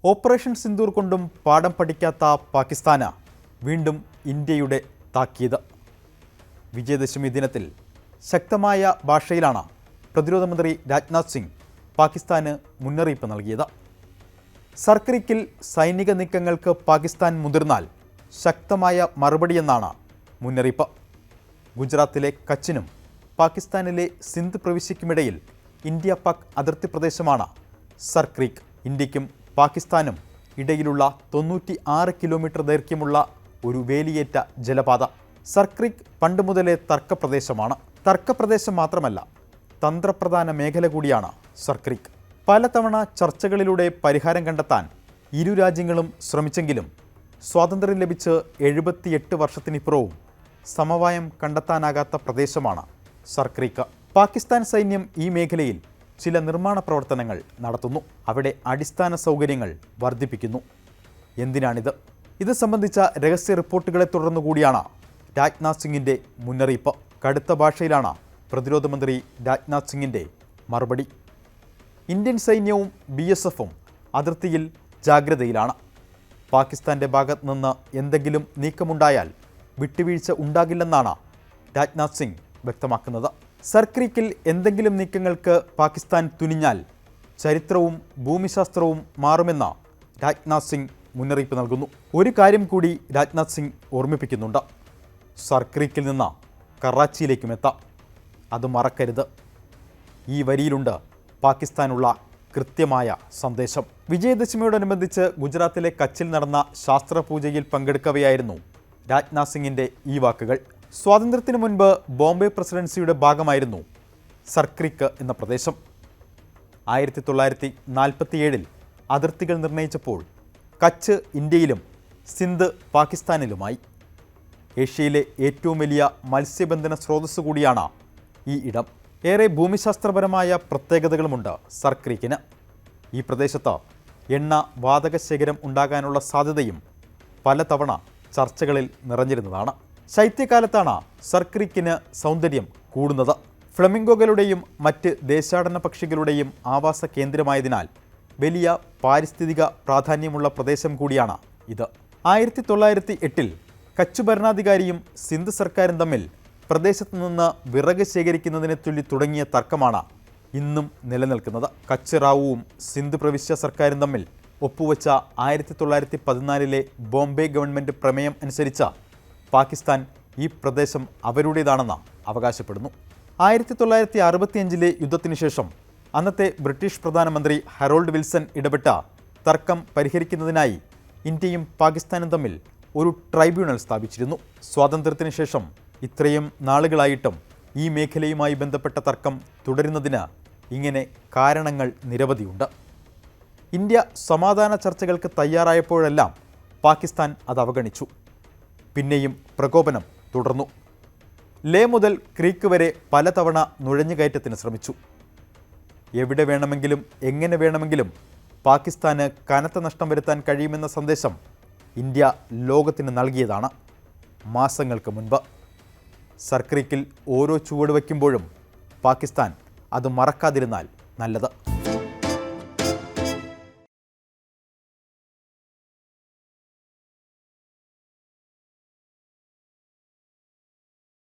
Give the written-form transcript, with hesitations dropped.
Operation Sindoor കൊണ്ടും പാഠം പഠിക്കാത്ത പാകിസ്ഥാന് വീണ്ടും ഇന്ത്യയുടെ താക്കീത്. വിജയദശമി ദിനത്തിൽ ശക്തമായ ഭാഷയിലാണ് പ്രതിരോധ മന്ത്രി രാജ്നാഥ് സിംഗ് പാകിസ്ഥാന് മുന്നറിയിപ്പ് നൽകിയത്. സർക്രിക്കിൽ സൈനിക നീക്കങ്ങൾക്ക് പാകിസ്ഥാൻ മുതിർന്നാൽ ശക്തമായ മറുപടിയെന്നാണ് മുന്നറിയിപ്പ്. ഗുജറാത്തിലെ കച്ചിനും പാകിസ്ഥാനിലെ സിന്ധ് പ്രവിശ്യയ്ക്കുമിടയിൽ ഇന്ത്യ പാക് അതിർത്തി പ്രദേശമാണ് സർക്രിക്ക്. ഇന്ത്യക്കും പാകിസ്ഥാനും ഇടയിലുള്ള 96 കിലോമീറ്റർ ദൈർഘ്യമുള്ള ഒരു വേലിയേറ്റ ജലപാത. സർക്രിക്ക് പണ്ട് മുതലേ തർക്കപ്രദേശമാണ്. തർക്കപ്രദേശം മാത്രമല്ല, തന്ത്രപ്രധാന മേഖല കൂടിയാണ് സർക്രിക്ക്. പലതവണ ചർച്ചകളിലൂടെ പരിഹാരം കണ്ടെത്താൻ ഇരു രാജ്യങ്ങളും ശ്രമിച്ചെങ്കിലും സ്വാതന്ത്ര്യം ലഭിച്ച് 78 വർഷത്തിനിപ്പുറവും സമവായം കണ്ടെത്താനാകാത്ത പ്രദേശമാണ് സർക്രിക്ക്. പാകിസ്ഥാൻ സൈന്യം ഈ മേഖലയിൽ ചില നിർമ്മാണ പ്രവർത്തനങ്ങൾ നടത്തുന്നു. അവിടെ അടിസ്ഥാന സൗകര്യങ്ങൾ വർദ്ധിപ്പിക്കുന്നു. എന്തിനാണിത്? ഇത് സംബന്ധിച്ച രഹസ്യ റിപ്പോർട്ടുകളെ തുടർന്നുകൂടിയാണ് രാജ്നാഥ് സിംഗിൻ്റെ മുന്നറിയിപ്പ്. കടുത്ത ഭാഷയിലാണ് പ്രതിരോധ മന്ത്രി രാജ്നാഥ് സിംഗിൻ്റെ മറുപടി. ഇന്ത്യൻ സൈന്യവും BSFും അതിർത്തിയിൽ ജാഗ്രതയിലാണ്. പാകിസ്ഥാൻ്റെ ഭാഗത്ത് നിന്ന് എന്തെങ്കിലും നീക്കമുണ്ടായാൽ വിട്ടുവീഴ്ച ഉണ്ടാകില്ലെന്നാണ് രാജ്നാഥ് സിംഗ് വ്യക്തമാക്കുന്നത്. സർക്രിക്കിൽ എന്തെങ്കിലും നീക്കങ്ങൾക്ക് പാകിസ്ഥാൻ തുനിഞ്ഞാൽ ചരിത്രവും ഭൂമിശാസ്ത്രവും മാറുമെന്ന് രാജ്നാഥ് സിംഗ് മുന്നറിയിപ്പ് നൽകുന്നു. ഒരു കാര്യം കൂടി രാജ്നാഥ് സിംഗ് ഓർമ്മിപ്പിക്കുന്നുണ്ട്: സർക്രിക്കിൽ നിന്ന് കറാച്ചിയിലേക്കും എത്താം. അത് മറക്കരുത്. ഈ വരിയിലുണ്ട് പാകിസ്ഥാനുള്ള കൃത്യമായ സന്ദേശം. വിജയദശമിയോടനുബന്ധിച്ച് ഗുജറാത്തിലെ കച്ചിൽ നടന്ന ശാസ്ത്രപൂജയിൽ പങ്കെടുക്കവെയായിരുന്നു രാജ്നാഥ് സിംഗിൻ്റെ ഈ വാക്കുകൾ. സ്വാതന്ത്ര്യത്തിന് മുൻപ് ബോംബെ പ്രസിഡൻസിയുടെ ഭാഗമായിരുന്നു സർക്രിക്ക് എന്ന പ്രദേശം. 1947 അതിർത്തികൾ നിർണയിച്ചപ്പോൾ കച്ച് ഇന്ത്യയിലും സിന്ധ് പാകിസ്ഥാനിലുമായി. ഏഷ്യയിലെ ഏറ്റവും വലിയ മത്സ്യബന്ധന സ്രോതസ് കൂടിയാണ് ഈ ഇടം. ഏറെ ഭൂമിശാസ്ത്രപരമായ പ്രത്യേകതകളുമുണ്ട് സർക്രിക്കിന്. ഈ പ്രദേശത്ത് എണ്ണ വാതക ശേഖരം ഉണ്ടാകാനുള്ള സാധ്യതയും പലതവണ ചർച്ചകളിൽ നിറഞ്ഞിരുന്നതാണ്. ശൈത്യകാലത്താണ് സർക്രിക്കിന് സൗന്ദര്യം കൂടുന്നത്. ഫ്ലമിംഗോകളുടെയും മറ്റ് ദേശാടന പക്ഷികളുടെയും ആവാസ കേന്ദ്രമായതിനാൽ വലിയ പാരിസ്ഥിതിക പ്രാധാന്യമുള്ള പ്രദേശം കൂടിയാണ് ഇത്. 1908 കച്ച് ഭരണാധികാരിയും സിന്ധ് സർക്കാരും തമ്മിൽ പ്രദേശത്ത് നിന്ന് വിറക് ശേഖരിക്കുന്നതിനെ ചൊല്ലി തുടങ്ങിയ തർക്കമാണ് ഇന്നും നിലനിൽക്കുന്നത്. കച്ച് റാവുവും സിന്ധ് പ്രവിശ്യ സർക്കാരും തമ്മിൽ ഒപ്പുവെച്ച 1914 ബോംബെ ഗവൺമെൻറ് പ്രമേയം അനുസരിച്ച് പാകിസ്ഥാൻ ഈ പ്രദേശം അവരുടേതാണെന്ന് അവകാശപ്പെടുന്നു. 1965 യുദ്ധത്തിന് ശേഷം അന്നത്തെ ബ്രിട്ടീഷ് പ്രധാനമന്ത്രി ഹറോൾഡ് വിൽസൺ ഇടപെട്ട തർക്കം പരിഹരിക്കുന്നതിനായി ഇന്ത്യയും പാകിസ്ഥാനും തമ്മിൽ ഒരു ട്രൈബ്യൂണൽ സ്ഥാപിച്ചിരുന്നു. സ്വാതന്ത്ര്യത്തിന് ശേഷം ഇത്രയും നാളുകളായിട്ടും ഈ മേഖലയുമായി ബന്ധപ്പെട്ട തർക്കം തുടരുന്നതിന് ഇങ്ങനെ കാരണങ്ങൾ നിരവധിയുണ്ട്. ഇന്ത്യ സമാധാന ചർച്ചകൾക്ക് തയ്യാറായപ്പോഴെല്ലാം പാകിസ്ഥാൻ അത് അവഗണിച്ചു. പിന്നെയും പ്രകോപനം തുടർന്നു. ലേ മുതൽ ക്രീക്ക് വരെ പലതവണ നുഴഞ്ഞുകയറ്റത്തിന് ശ്രമിച്ചു. എവിടെ വേണമെങ്കിലും എങ്ങനെ വേണമെങ്കിലും പാകിസ്ഥാന് കനത്ത നഷ്ടം വരുത്താൻ കഴിയുമെന്ന സന്ദേശം ഇന്ത്യ ലോകത്തിന് നൽകിയതാണ് മാസങ്ങൾക്ക് മുൻപ്. സർക്രിക്കിൽ ഓരോ ചുവട് വയ്ക്കുമ്പോഴും പാകിസ്ഥാൻ അത് മറക്കാതിരുന്നാൽ നല്ലത്.